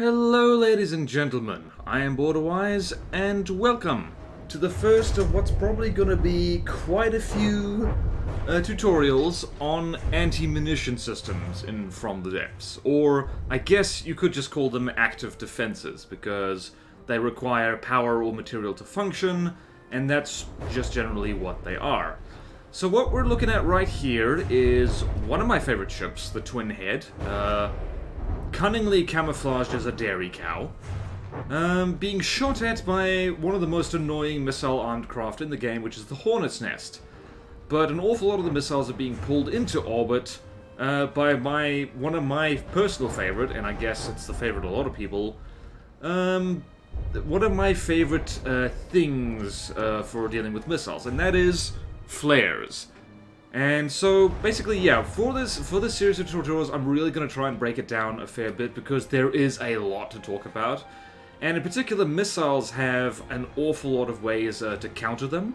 Hello ladies and gentlemen, I am BorderWise and welcome to the first of what's probably gonna be quite a few tutorials on anti-munition systems in From the Depths. Or I guess you could just call them active defenses because they require power or material to function, and that's just generally what they are. So what we're looking at right here is one of my favorite ships, the Twin Head, cunningly camouflaged as a dairy cow, being shot at by one of the most annoying missile-armed craft in the game, which is the Hornet's Nest. But an awful lot of the missiles are being pulled into orbit by one of my personal favorite, and I guess it's the favorite of a lot of people, one of my favorite things for dealing with missiles, and that is flares. And so, basically, yeah, for this series of tutorials, I'm really going to try and break it down a fair bit, because there is a lot to talk about. And in particular, missiles have an awful lot of ways to counter them.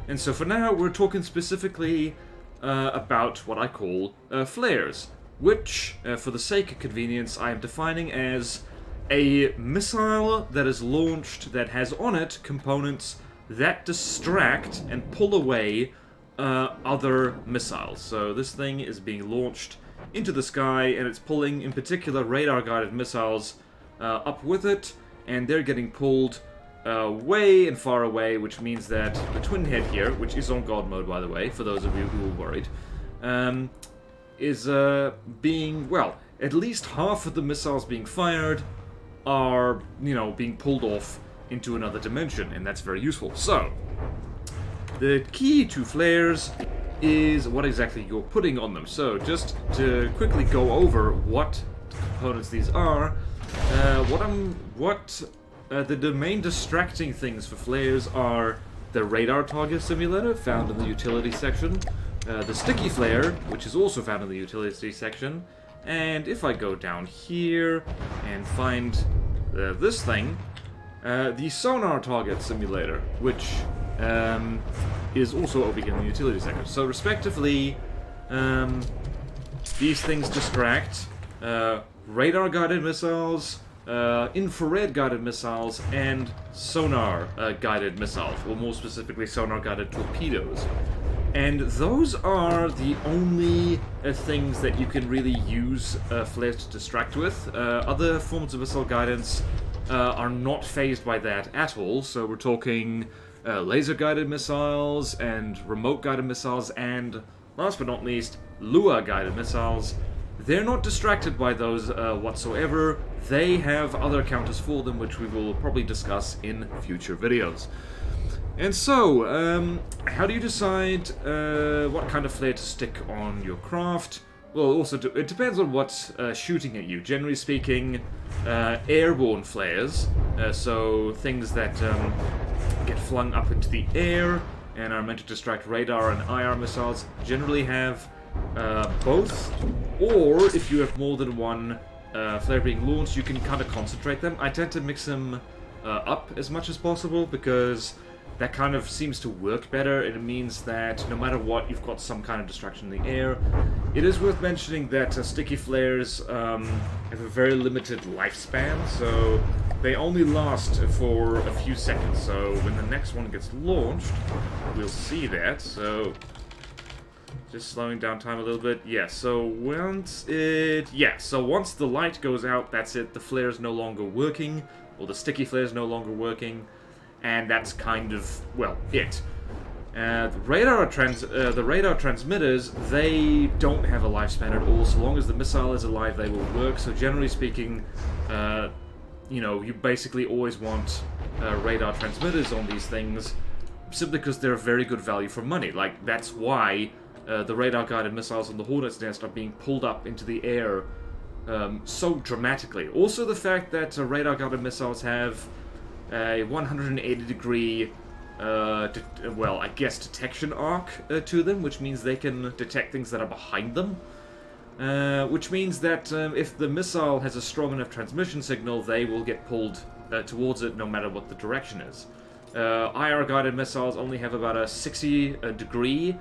And so for now, we're talking specifically about what I call flares, which, for the sake of convenience, I am defining as a missile that is launched that has on it components that distract and pull away other missiles. So this thing is being launched into the sky, and it's pulling, in particular, radar-guided missiles up with it, and they're getting pulled way and far away, which means that the Twin Head here, which is on God mode, by the way, for those of you who were worried, is being, well, at least half of the missiles being fired are, you know, being pulled off into another dimension, and that's very useful. So the key to flares is what exactly you're putting on them. So just to quickly go over what components these are, the main distracting things for flares are the radar target simulator, found in the utility section, the sticky flare, which is also found in the utility section, and if I go down here and find this thing, the sonar target simulator, which is also over here in the utility section. So respectively, these things distract radar-guided missiles, infrared-guided missiles, and sonar-guided missiles, or more specifically sonar-guided torpedoes. And those are the only things that you can really use flares to distract with. Other forms of missile guidance are not phased by that at all, so we're talking laser-guided missiles and remote-guided missiles, and last but not least, lure-guided missiles. They're not distracted by those whatsoever. They have other counters for them, which we will probably discuss in future videos. And so, how do you decide what kind of flare to stick on your craft? Well, also, it depends on what's shooting at you. Generally speaking, airborne flares, so things that get flung up into the air and are meant to distract radar and IR missiles, generally have both, or if you have more than one flare being launched, you can kind of concentrate them. I tend to mix them up as much as possible, because that kind of seems to work better, and it means that no matter what, you've got some kind of distraction in the air. It is worth mentioning that sticky flares have a very limited lifespan, so they only last for a few seconds. So when the next one gets launched, we'll see that. So just slowing down time a little bit. Yeah, so once the light goes out, that's it. The flare is no longer working, or the sticky flare is no longer working. And that's kind of, well, it. The radar transmitters, they don't have a lifespan at all. So long as the missile is alive, they will work. So generally speaking, you know, you basically always want radar transmitters on these things, simply because they're a very good value for money. Like, that's why the radar-guided missiles on the Hornet's Nest are being pulled up into the air so dramatically. Also the fact that radar-guided missiles have a 180-degree, well, I guess detection arc to them, which means they can detect things that are behind them. Which means that if the missile has a strong enough transmission signal, they will get pulled towards it no matter what the direction is. IR-guided missiles only have about a 60-degree,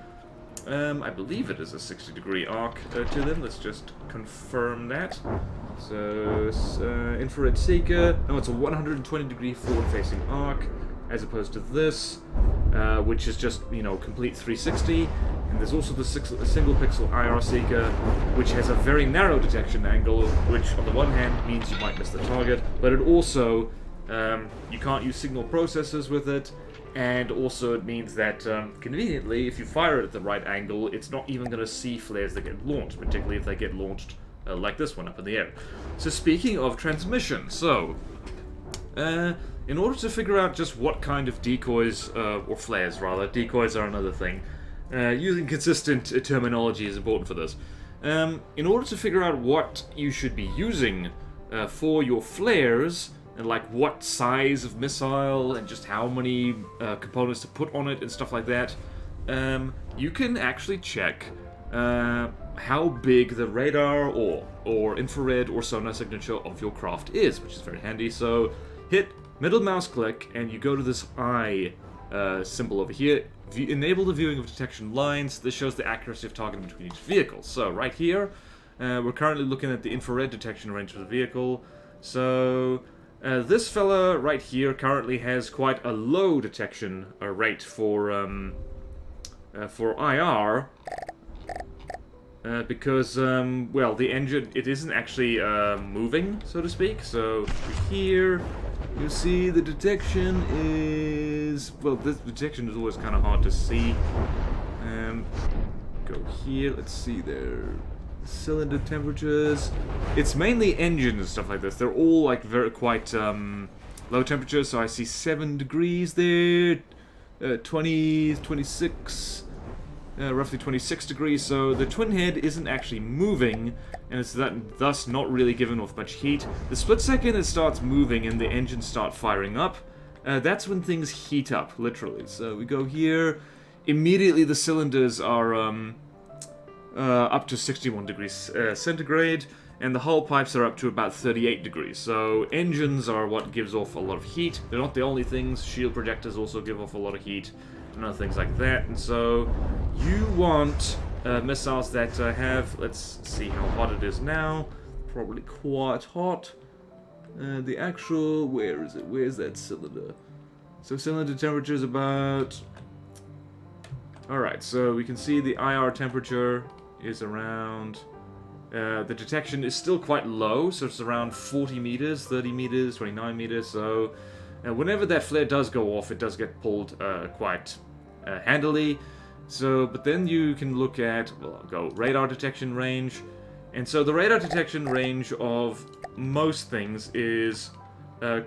I believe it is a 60-degree arc to them. Let's just confirm that. So, infrared seeker. No, it's a 120-degree forward-facing arc, as opposed to this, which is just, you know, complete 360. And there's also the single-pixel IR seeker, which has a very narrow detection angle, which on the one hand means you might miss the target, but it also, you can't use signal processors with it, and also it means that, conveniently, if you fire it at the right angle, it's not even going to see flares that get launched, particularly if they get launched like this one up in the air. So speaking of transmission, so, in order to figure out just what kind of decoys, or flares rather, decoys are another thing, using consistent terminology is important for this. In order to figure out what you should be using for your flares, and like what size of missile, and just how many components to put on it and stuff like that, you can actually check how big the radar or infrared or sonar signature of your craft is, which is very handy. So hit middle mouse click and you go to this eye symbol over here. Enable the viewing of detection lines. This shows the accuracy of targeting between each vehicle. So right here, we're currently looking at the infrared detection range of the vehicle. So this fella right here currently has quite a low detection rate for IR. Because, well, the engine, it isn't actually moving, so to speak. So here, you see the detection is... Well, this detection is always kind of hard to see. Go here, let's see there. Cylinder temperatures. It's mainly engine and stuff like this. They're all, like, quite low temperatures. So I see 7 degrees there, 20, 26... roughly 26 degrees, so the twin head isn't actually moving, and it's thus not really giving off much heat. The split second it starts moving and the engines start firing up, that's when things heat up, literally. So we go here, immediately the cylinders are up to 61 degrees centigrade, and the hull pipes are up to about 38 degrees. So engines are what gives off a lot of heat. They're not the only things. Shield projectors also give off a lot of heat, and other things like that. And so you want missiles that have, let's see how hot it is now, probably quite hot. The actual, where is it? Where's that cylinder? So cylinder temperature is about... Alright, so we can see the IR temperature is around... the detection is still quite low, so it's around 40 meters, 30 meters, 29 meters, so... whenever that flare does go off, it does get pulled quite handily. So, but then you can look at, well, I'll go radar detection range. And so the radar detection range of most things is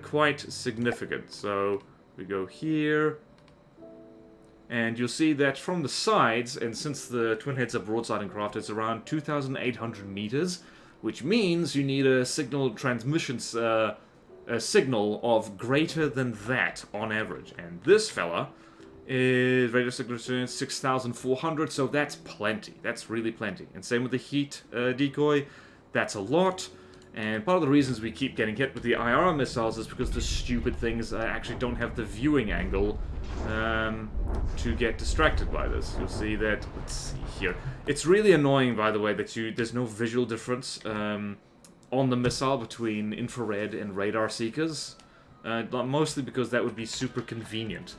quite significant. So we go here, and you'll see that from the sides, and since the twin heads are broadsiding craft, it's around 2,800 meters, which means you need a signal transmission a signal of greater than that on average. And this fella is radar signature 6,400, so that's plenty. That's really plenty. And same with the heat decoy, that's a lot. And part of the reasons we keep getting hit with the IR missiles is because the stupid things actually don't have the viewing angle to get distracted by this. You'll see that, let's see here. It's really annoying, by the way, that there's no visual difference on the missile between infrared and radar seekers, mostly because that would be super convenient.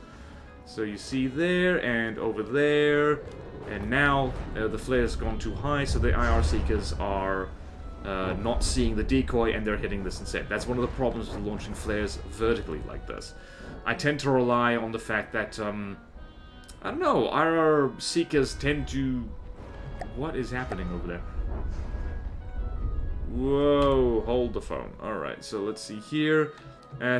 So you see there and over there, and now the flare has gone too high, so the IR seekers are not seeing the decoy and they're hitting this instead. That's one of the problems with launching flares vertically like this. I tend to rely on the fact that, I don't know, IR seekers tend to... What is happening over there? Whoa, hold the phone. Alright, so let's see here.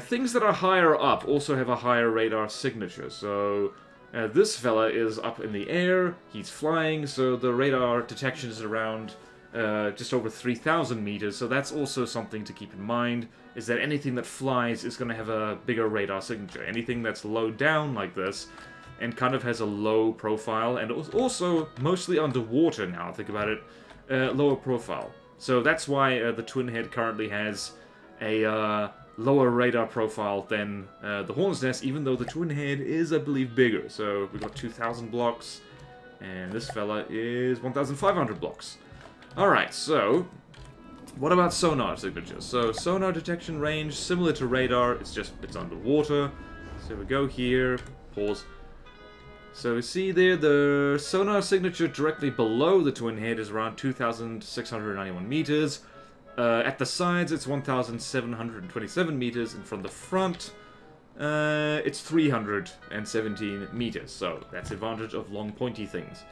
Things that are higher up also have a higher radar signature. So this fella is up in the air, he's flying, so the radar detection is around just over 3,000 meters. So that's also something to keep in mind, is that anything that flies is going to have a bigger radar signature. Anything that's low down like this and kind of has a low profile, and also mostly underwater now, think about it, lower profile. So that's why the twin head currently has a lower radar profile than the Hornet's Nest, even though the twin head is, I believe, bigger. So we've got 2,000 blocks, and this fella is 1,500 blocks. Alright, so What about sonar signatures? So sonar detection range, similar to radar, it's underwater. So we go here, pause. So we see there the sonar signature directly below the twin head is around 2,691 meters. At the sides it's 1,727 meters, and from the front it's 317 meters. So that's the advantage of long pointy things.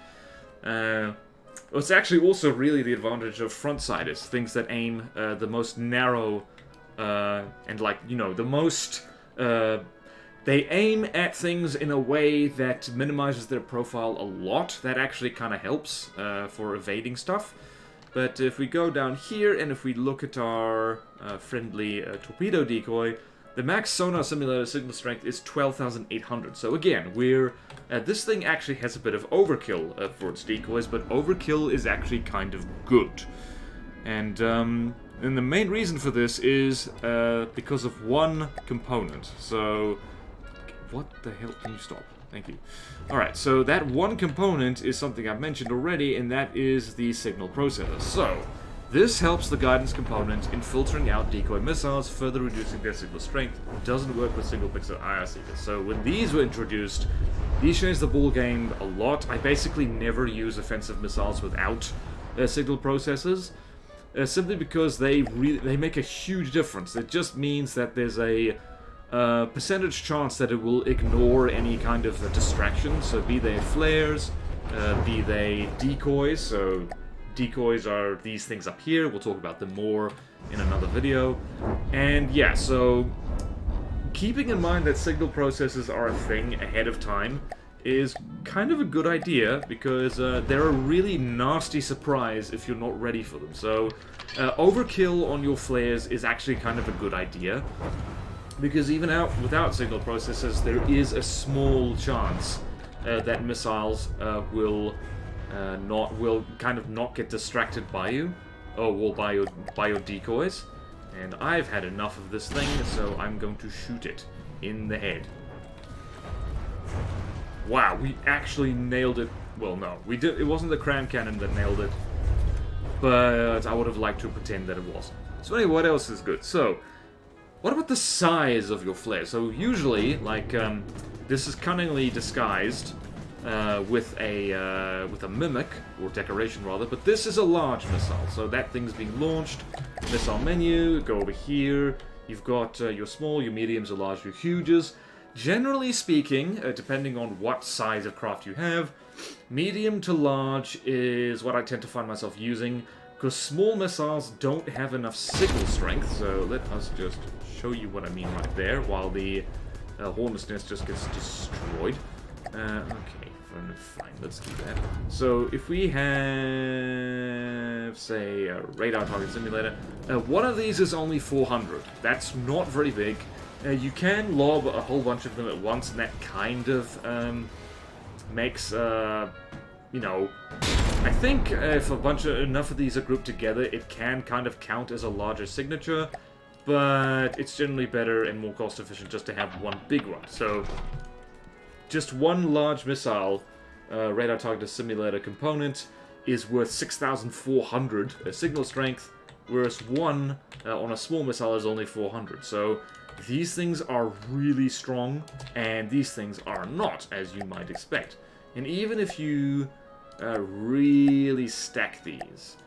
It's actually also really the advantage of front-siders, things that aim the most narrow and like, you know, the most... they aim at things in a way that minimizes their profile a lot. That actually kind of helps for evading stuff. But if we go down here and if we look at our friendly torpedo decoy, the max sonar simulator signal strength is 12,800. So again, we're... this thing actually has a bit of overkill for its decoys, but overkill is actually kind of good. And the main reason for this is because of one component. So... What the hell? Can you stop? Thank you. Alright, so that one component is something I've mentioned already, and that is the signal processor. So, this helps the guidance component in filtering out decoy missiles, further reducing their signal strength. It doesn't work with single pixel IR seekers. So when these were introduced, these changed the ball game a lot. I basically never use offensive missiles without signal processors, simply because they make a huge difference. It just means that there's a percentage chance that it will ignore any kind of distraction. So be they flares, be they decoys. So decoys are these things up here. We'll talk about them more in another video. And yeah, so keeping in mind that signal processors are a thing ahead of time is kind of a good idea, because they're a really nasty surprise if you're not ready for them. So overkill on your flares is actually kind of a good idea, because even without signal processors, there is a small chance that missiles will kind of not get distracted by you, or by your decoys. And I've had enough of this thing, so I'm going to shoot it in the head. Wow, we actually nailed it. Well, no, we did. It wasn't the cram cannon that nailed it, but I would have liked to pretend that it was. So anyway, what else is good? So, what about the size of your flare? So usually, like, this is cunningly disguised with a mimic, or decoration rather, but this is a large missile. So that thing's being launched. Missile menu, go over here. You've got your small, your mediums, your large, your huges. Generally speaking, depending on what size of craft you have, medium to large is what I tend to find myself using, because small missiles don't have enough signal strength. So let us just show you what I mean right there, while the Hornet's Nest just gets destroyed. Okay, fine, let's do that. So if we have, say, a radar target simulator, one of these is only 400. That's not very big. You can lob a whole bunch of them at once, and that kind of makes, you know, I think if enough of these are grouped together, it can kind of count as a larger signature, but it's generally better and more cost efficient just to have one big one. So, just one large missile radar target simulator component is worth 6,400 signal strength, whereas one on a small missile is only 400. So, these things are really strong, and these things are not, as you might expect. And even if you really stack these,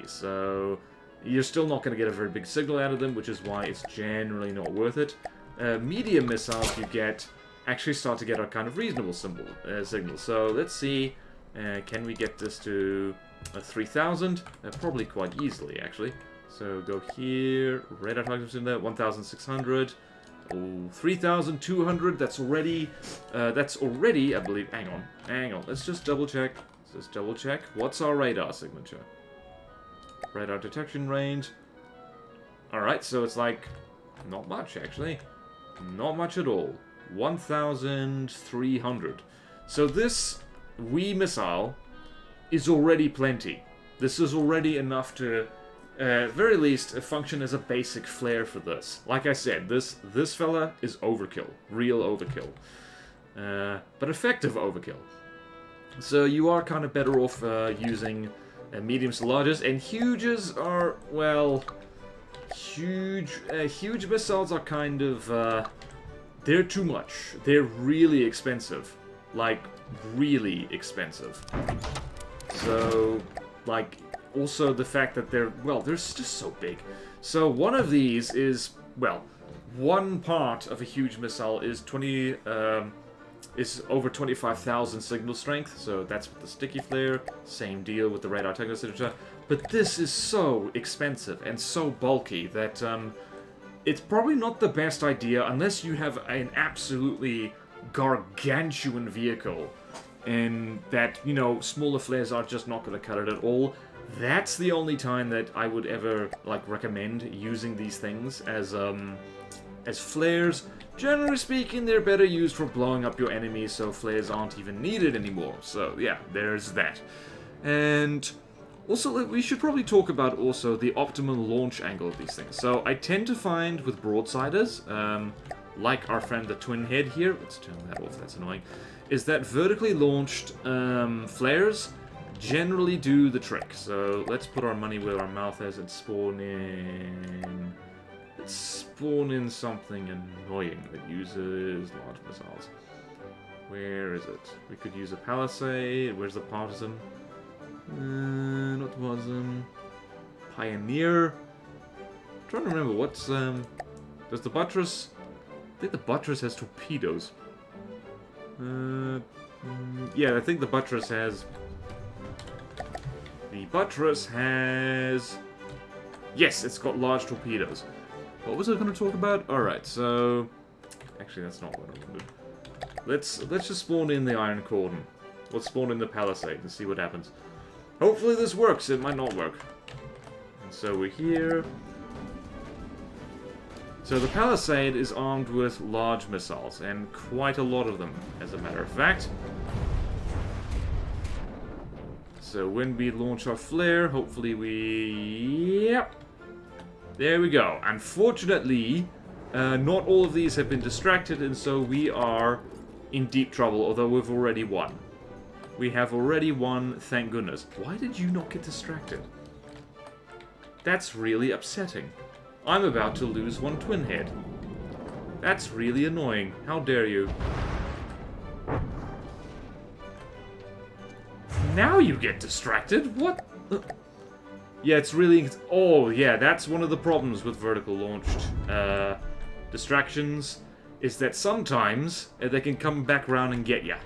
so you're still not going to get a very big signal out of them, which is why it's generally not worth it. Medium missiles you actually start to get a kind of reasonable signal. So let's see, can we get this to 3,000? Probably quite easily, actually. So go here, radar targets in there, 1,600, oh, 3,200, that's already, I believe, hang on, let's just double check, what's our radar signature? Radar detection range, alright, so it's like, not much actually, not much at all, 1,300, so this wee missile is already plenty, this is already enough to very least, function as a basic flare for this. Like I said, this fella is overkill. Real overkill. But effective overkill. So you are kind of better off using mediums to larges, and huges are, well, huge missiles are kind of, they're too much. They're really expensive. Like, really expensive. So, like, also the fact that they're just so big. So one of these is, well, one part of a huge missile is is over 25,000 signal strength, so that's with the sticky flare, same deal with the radar techno signature, but this is so expensive and so bulky that it's probably not the best idea unless you have an absolutely gargantuan vehicle, and that, you know, smaller flares are just not going to cut it at all. That's the only time that I would ever, like, recommend using these things as flares. Generally speaking, they're better used for blowing up your enemies, so flares aren't even needed anymore. So, yeah, there's that. And also, we should probably talk about also the optimal launch angle of these things. So, I tend to find with broadsiders, like our friend the Twin Head here, let's turn that off, that's annoying, is that vertically launched flares generally do the trick. So, let's put our money where our mouth is and spawn in... Let's spawn in something annoying that uses large missiles. Where is it? We could use a palisade. Where's the partisan? Not partisan. Pioneer. I'm trying to remember what's does the buttress? I think the buttress has torpedoes. Yeah, I think the buttress has. The buttress has. Yes, it's got large torpedoes. What was I going to talk about? Alright, so... Actually, that's not what I wanted. Let's just spawn in the Iron Cordon. Let's spawn in the Palisade and see what happens. Hopefully this works. It might not work. And so we're here. So the Palisade is armed with large missiles, and quite a lot of them, as a matter of fact. So when we launch our flare, hopefully we... Yep. There we go. Unfortunately, not all of these have been distracted, and so we are in deep trouble, although we've already won. We have already won, thank goodness. Why did you not get distracted? That's really upsetting. I'm about to lose one twin head. That's really annoying. How dare you? Now you get distracted? What? Yeah, it's really... Oh, yeah, that's one of the problems with vertical launched distractions, is that sometimes they can come back around and get ya.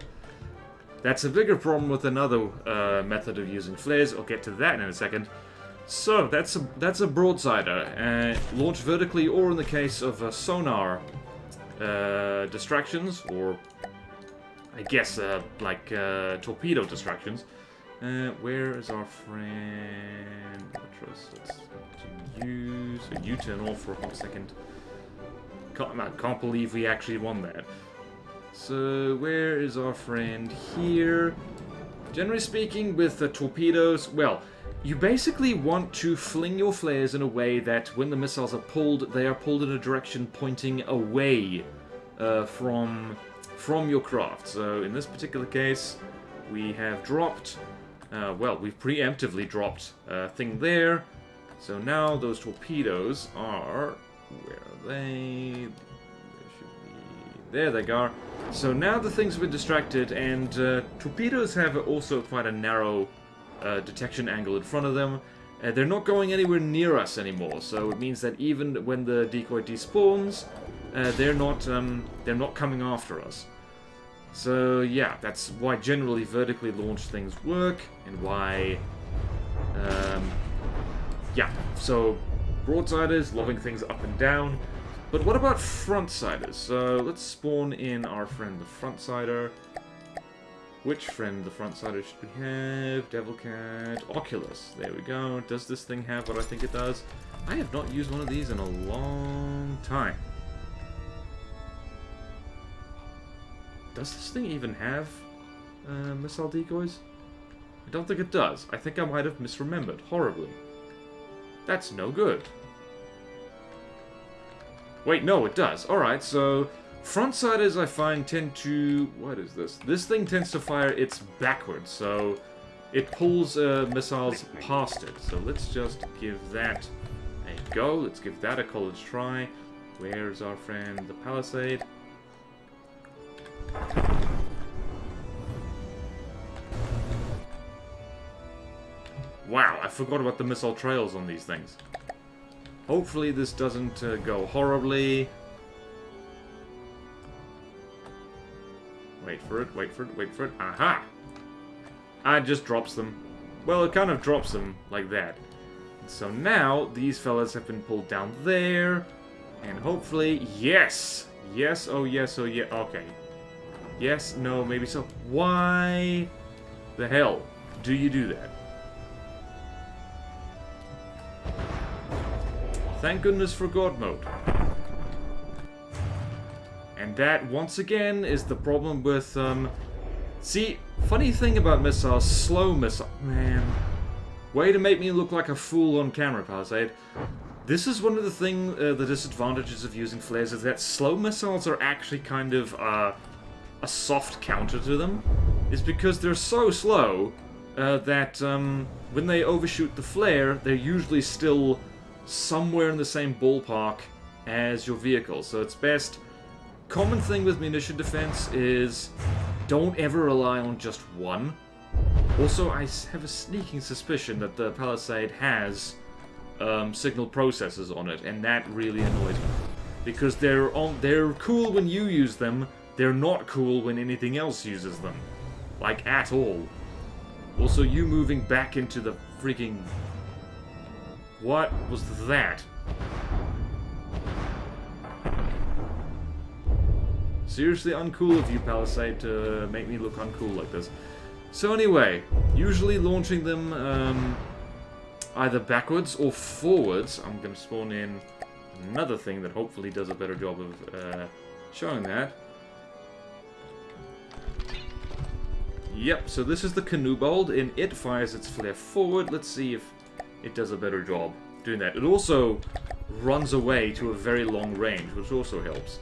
That's a bigger problem with another method of using flares. I'll get to that in a second. So, that's a broadsider. Launched vertically, or in the case of sonar distractions, or I guess like torpedo distractions. Where is our friend? Let's use a U-turn off for a hot second. Can't believe we actually won that. So where is our friend here? Generally speaking, with the torpedoes, well, you basically want to fling your flares in a way that when the missiles are pulled, they are pulled in a direction pointing away from your craft. So in this particular case, we have dropped. Well, we've preemptively dropped a thing there. So now those torpedoes are... Where are they? They should be... There they are. So now the things have been distracted, and torpedoes have also quite a narrow detection angle in front of them. They're not going anywhere near us anymore, so it means that even when the decoy despawns, they're not coming after us. So yeah, that's why generally vertically launched things work, and why, yeah, so broadsiders, lobbing things up and down. But what about frontsiders? So let's spawn in our friend the frontsider. Which friend the frontsider should we have? Devil Cat, Oculus, there we go. Does this thing have what I think it does? I have not used one of these in a long time. Does this thing even have missile decoys? I don't think it does. I think I might have misremembered horribly. That's no good. Wait, no, it does. Alright, so frontsiders I find tend to... What is this? This thing tends to fire its backwards, so it pulls missiles past it. So let's just give that a go. Let's give that a college try. Where's our friend the Palisade? Wow, I forgot about the missile trails on these things. Hopefully this doesn't go horribly. Wait for it, wait for it, wait for it. Aha! It just drops them. Well, it kind of drops them like that. So now, these fellas have been pulled down there. And hopefully, yes! Yes, oh yes, oh yeah, okay. Yes, no, maybe so. Why the hell do you do that? Thank goodness for God mode. And that, once again, is the problem with, See, funny thing about missiles, slow missile... Man. Way to make me look like a fool on camera, Palisade. This is one of the disadvantages of using flares, is that slow missiles are actually kind of, a soft counter to them. It's because they're so slow, that, when they overshoot the flare, they're usually still somewhere in the same ballpark as your vehicle. So it's best... Common thing with munition defense is don't ever rely on just one. Also, I have a sneaking suspicion that the Palisade has signal processors on it, and that really annoys me. Because they're cool when you use them, they're not cool when anything else uses them. Like, at all. Also, you moving back into the freaking... What was that? Seriously uncool of you, Palisade, to make me look uncool like this. So anyway, usually launching them either backwards or forwards. I'm going to spawn in another thing that hopefully does a better job of showing that. Yep, so this is the canoe bolt, and it fires its flare forward. Let's see if it does a better job doing that. It also runs away to a very long range, which also helps.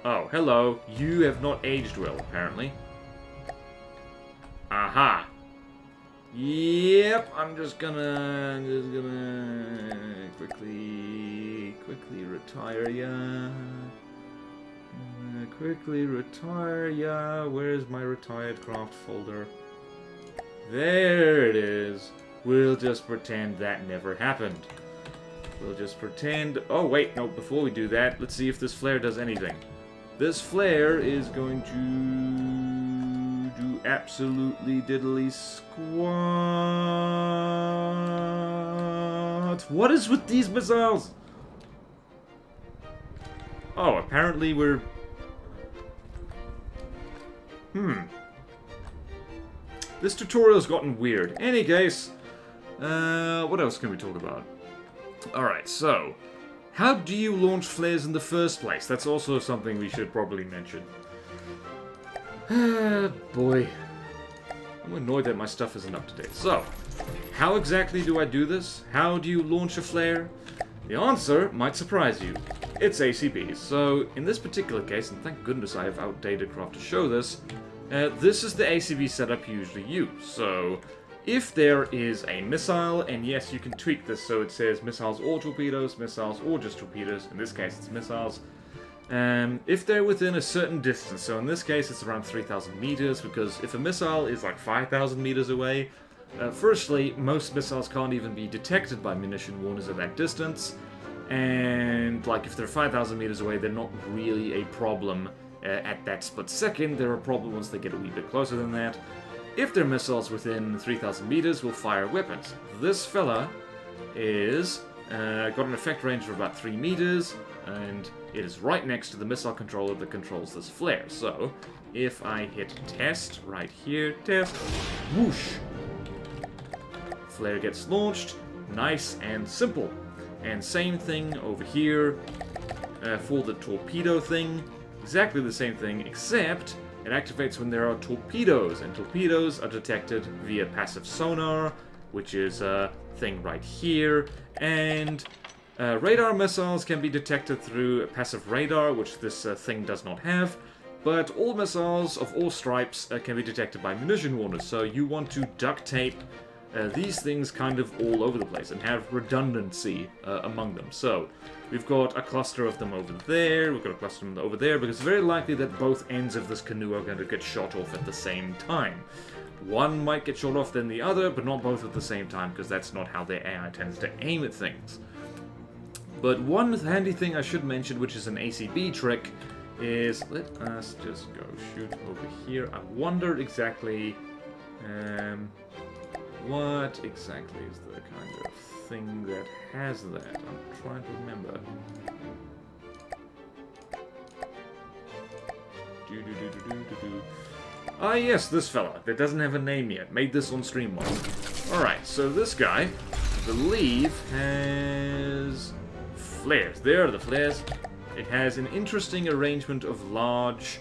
Oh, hello. You have not aged well, apparently. Aha. Yep, I'm just gonna quickly retire ya. Quickly retire ya. Where's my retired craft folder? There it is. We'll just pretend that never happened. We'll just pretend... Oh, wait, no, before we do that, let's see if this flare does anything. This flare is going to do absolutely diddly squat. What is with these missiles? Oh, apparently we're... This tutorial's gotten weird. Any case, what else can we talk about? Alright, so... How do you launch flares in the first place? That's also something we should probably mention. Boy. I'm annoyed that my stuff isn't up to date. So, how exactly do I do this? How do you launch a flare? The answer might surprise you. It's ACB. So, in this particular case, and thank goodness I have outdated craft to show this, this is the ACB setup you usually use. So, if there is a missile, and yes, you can tweak this so it says missiles or torpedoes, missiles or just torpedoes, in this case it's missiles, if they're within a certain distance, so in this case it's around 3,000 meters, because if a missile is like 5,000 meters away, firstly, most missiles can't even be detected by munition warners at that distance, and like if they're 5,000 meters away, they're not really a problem at that split second. They're a problem once they get a wee bit closer than that. If they're missiles within 3,000 meters, we'll fire weapons. This fella is got an effect range of about 3 meters, and it is right next to the missile controller that controls this flare. So, if I hit test right here, test, whoosh, flare gets launched, nice and simple. And same thing over here for the torpedo thing, exactly the same thing, except it activates when there are torpedoes, and torpedoes are detected via passive sonar, which is a thing right here, and radar missiles can be detected through passive radar, which this thing does not have, But all missiles of all stripes can be detected by munition warners, so you want to duct tape these things kind of all over the place and have redundancy among them. So we've got a cluster of them over there, we've got a cluster of them over there, because it's very likely that both ends of this canoe are going to get shot off at the same time. One might get shot off than the other, but not both at the same time, because that's not how their AI tends to aim at things. But one handy thing I should mention, which is an ACB trick, is, let us just go shoot over here. I wonder exactly, what exactly is the kind of thing that has that? I'm trying to remember. Ah yes, this fella, that doesn't have a name yet. Made this on stream once. Alright, so this guy, I believe, has flares. There are the flares. It has an interesting arrangement of large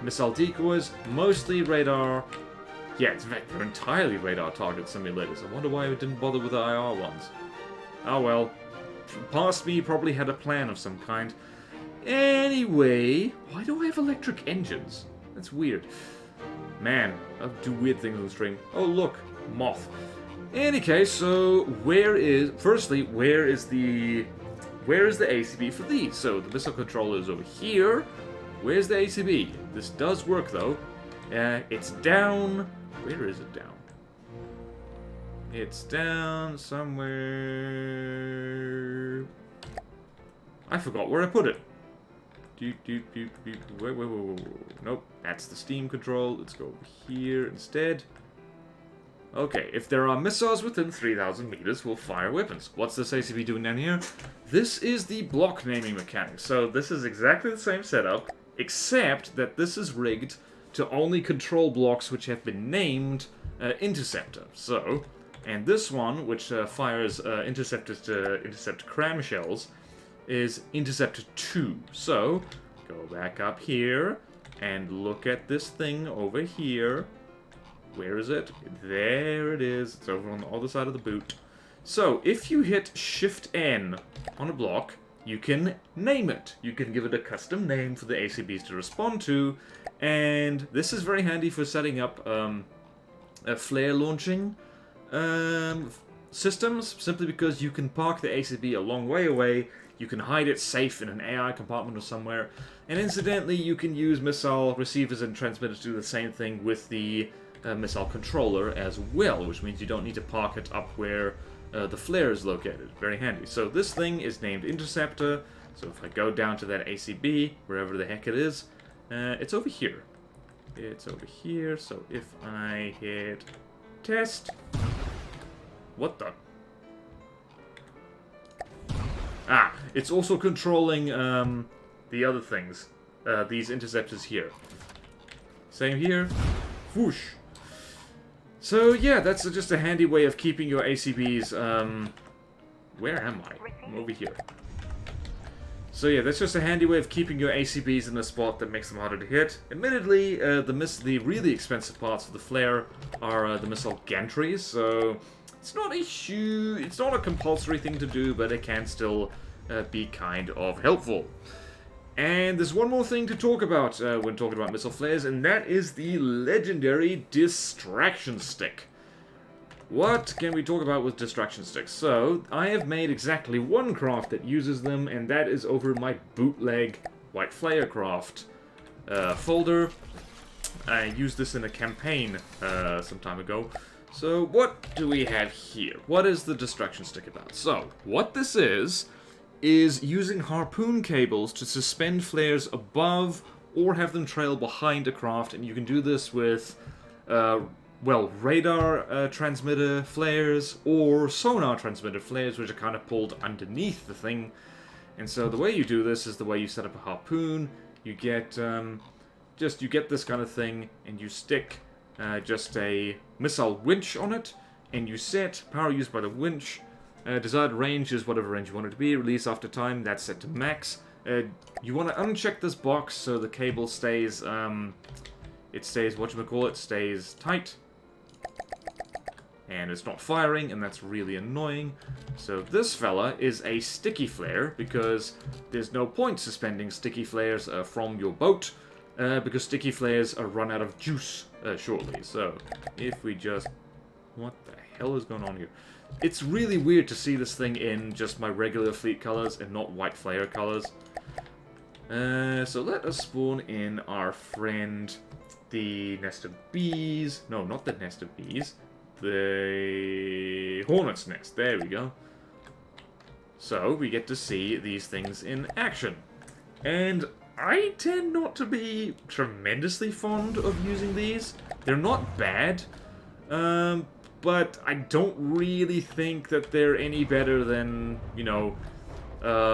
missile decoys, mostly radar. Yeah, in fact, they're entirely radar target simulators. I wonder why we didn't bother with the IR ones. Oh well. Past me probably had a plan of some kind. Anyway, why do I have electric engines? That's weird. Man, I'll do weird things on the stream. Oh look, moth. In any case, so where is the ACB for these? So the missile controller is over here. Where's the ACB? This does work though. It's down. Where is it down? It's down somewhere. I forgot where I put it. Wait. Nope, that's the steam control. Let's go over here instead. Okay, if there are missiles within 3,000 meters, we'll fire weapons. What's this ACB doing down here? This is the block naming mechanic. So this is exactly the same setup, except that this is rigged to only control blocks which have been named Interceptor. So, and this one, which fires interceptors to intercept cram shells, is Interceptor 2. So, go back up here and look at this thing over here. Where is it? There it is. It's over on the other side of the boot. So, if you hit Shift-N on a block, you can name it. You can give it a custom name for the ACBs to respond to, and this is very handy for setting up flare launching systems, simply because you can park the ACB a long way away, you can hide it safe in an AI compartment or somewhere, and incidentally you can use missile receivers and transmitters to do the same thing with the missile controller as well, which means you don't need to park it up where the flare is located. Very handy. So this thing is named Interceptor, so if I go down to that ACB, wherever the heck it is, it's over here. It's over here, so if I hit test... What the... Ah, it's also controlling the other things. These interceptors here. Same here. Whoosh. So yeah, that's just a handy way of keeping your ACBs, where am I? I'm over here. So yeah, that's just a handy way of keeping your ACBs in a spot that makes them harder to hit. Admittedly, the really expensive parts of the flare are the missile gantries, so it's not a compulsory thing to do, but it can still be kind of helpful. And there's one more thing to talk about when talking about missile flares, and that is the legendary distraction stick. What can we talk about with distraction sticks? So, I have made exactly one craft that uses them, and that is over in my bootleg White Flare craft folder. I used this in a campaign some time ago. So, what do we have here? What is the distraction stick about? So, what this is using harpoon cables to suspend flares above or have them trail behind a craft, and you can do this with well, radar transmitter flares or sonar transmitter flares, which are kind of pulled underneath the thing. And so the way you do this is the way you set up a harpoon. You get you get this kind of thing, and you stick just a missile winch on it, and you set power used by the winch. Desired range is whatever range you want it to be. Release after time, that's set to max. You want to uncheck this box so the cable stays, stays tight. and it's not firing, and that's really annoying. So this fella is a sticky flare, because there's no point suspending sticky flares from your boat, because sticky flares run out of juice shortly. So if we just... What the hell is going on here? It's really weird to see this thing in just my regular fleet colors and not white flare colors. So let us spawn in our friend, the nest of bees. No, not the nest of bees. The hornet's nest. There we go. So we get to see these things in action. And I tend not to be tremendously fond of using these. They're not bad. But I don't really think that they're any better than, you know,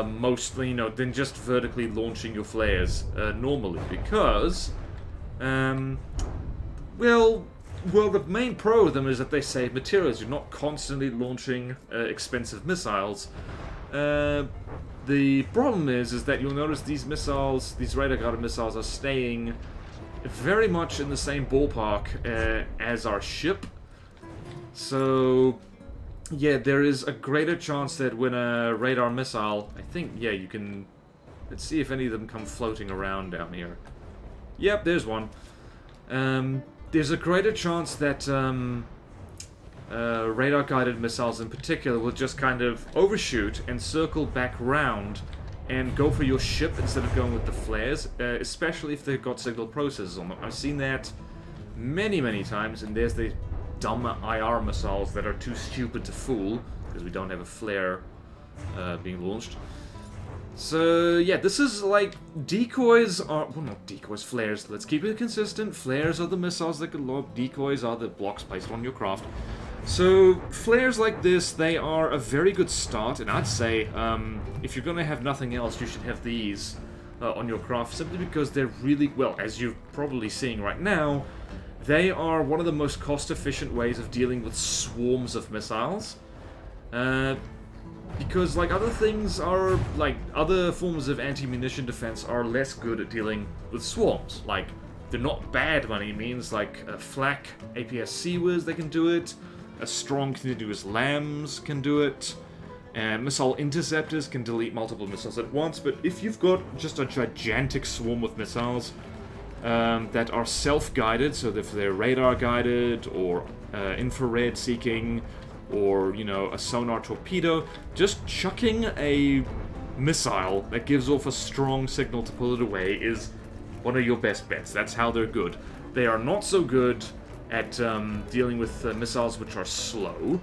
mostly, you know, than just vertically launching your flares normally, because, well, the main pro of them is that they save materials. You're not constantly launching expensive missiles. The problem is that you'll notice these missiles, these radar-guided missiles, are staying very much in the same ballpark as our ship. So, yeah, there is a greater chance that when a radar missile... I think, yeah, you can... Let's see if any of them come floating around down here. Yep, there's one. There's a greater chance that radar-guided missiles in particular will just kind of overshoot and circle back round and go for your ship instead of going with the flares, especially if they've got signal processors on them. I've seen that many, many times, and there's the dumb IR missiles that are too stupid to fool, because we don't have a flare being launched. So, yeah, this is like, decoys are, well, not decoys, flares. Let's keep it consistent. Flares are the missiles that can lob, decoys are the blocks placed on your craft. So, flares like this, they are a very good start, and I'd say, if you're gonna have nothing else, you should have these on your craft, simply because they're really, well, as you're probably seeing right now, they are one of the most cost-efficient ways of dealing with swarms of missiles. Because, like, other things are, like, other forms of anti-munition defense are less good at dealing with swarms. Like, they're not bad by any means, like, a flak APS Whiz, they can do it. A strong continuous lambs can do it. And missile interceptors can delete multiple missiles at once. But if you've got just a gigantic swarm of missiles that are self-guided, so if they're radar-guided or infrared seeking, or, you know, a sonar torpedo, just chucking a missile that gives off a strong signal to pull it away is one of your best bets. That's how they're good. They are not so good at dealing with missiles which are slow,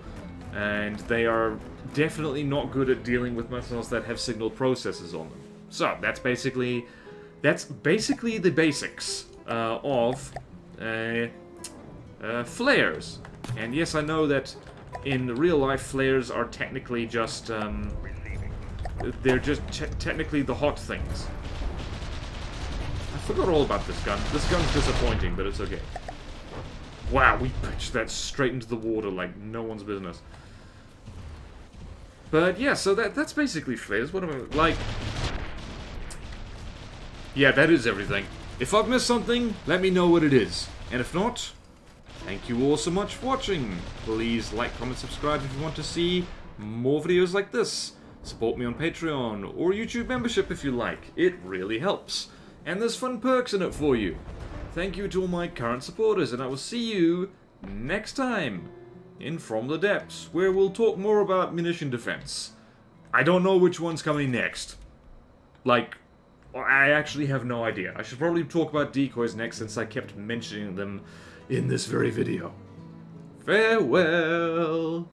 and they are definitely not good at dealing with missiles that have signal processors on them. So, that's basically the basics of flares. And yes, I know that in real life, flares are technically just, they're just technically the hot things. I forgot all about this gun. This gun's disappointing, but it's okay. Wow, we pitched that straight into the water like no one's business. But yeah, so that's basically flares. What am I, like... Yeah, that is everything. If I've missed something, let me know what it is. And if not, thank you all so much for watching. Please like, comment, subscribe if you want to see more videos like this. Support me on Patreon or YouTube membership if you like. It really helps. And there's fun perks in it for you. Thank you to all my current supporters, and I will see you next time in From the Depths, where we'll talk more about munition defense. I don't know which one's coming next. Like, I actually have no idea. I should probably talk about decoys next, since I kept mentioning them in this very video. Farewell!